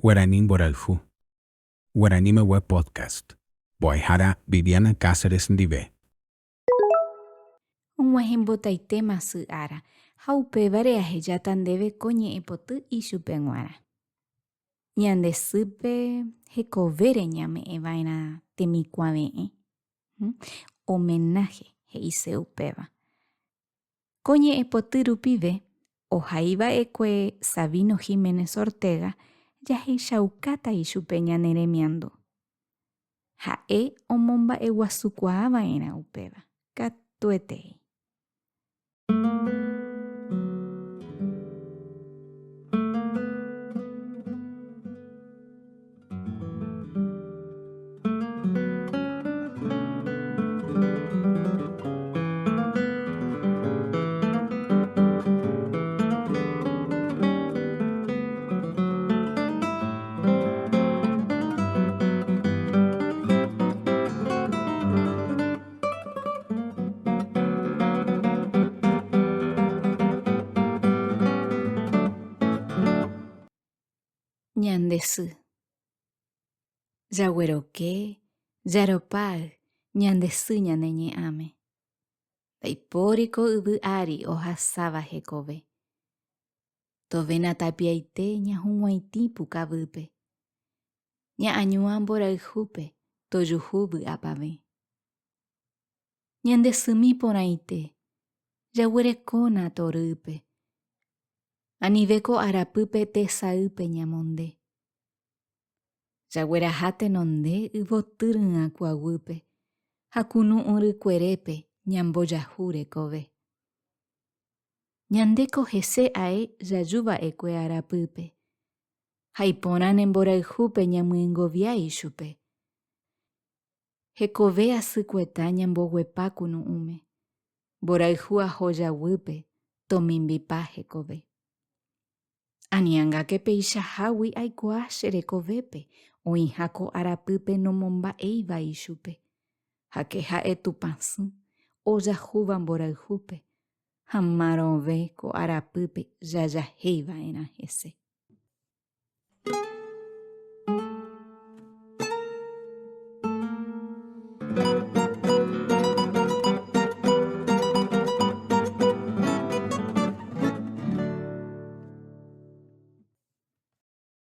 Guaraní Mboraljú. Guaraní Web Podcast. Boaihara Viviana Cáceres Ndive. Og̃uahẽmbotaite masy ára ha upévare ahejáta ndéve ko ñe'ẽpoty ichupekuéra. Ñande sýpe hekovére ñame'ẽva'erã temikuãve'ẽ. Homenaje he'ise upéva. Ko ñe'ẽpoty rupive ohaiva'ekue Sabino Jiménez Ortega jahechaukáta ichupe ñane remiando. Ha'e omomba'eguasukuaava'erã upéva. Katuetéi. Ñande sy. Jagueroke, jaropáy ñande sy ñane ñe'ãme. Ndaipóriko yvy ári ohasáva hekove. Tovéna tapiaite ñahũg̃uaitĩ pukavýpe. Ña'añuã mborayhúpe tojuhu vy'apave. Ñande symi porãite jaguerekóna torýpe. Anive ko arapýpe tesaýpe ñamonde. Jagueraha tenonde yvoty ryakuãguype ha kunu'ũ rykuerépe ñambojahu rekove. Ñande ko hese ae jajuva'ekue arapýpe ha iporã ne mborayhúpe ñamyẽngovia ichupe. Hekove asykueta ñamboguepa kunu'ũme. Mborayhu ahojaguýpe tomimbipa hekove. Aniãngáke peichahágui aikuaa cherekovépe oĩha ko arapýpe nomomba'éiva ichupe. Hake ha'e tupãsy ojahúva mborayhúpe ha marõve ko arapýpe jajahéiva'erã hese.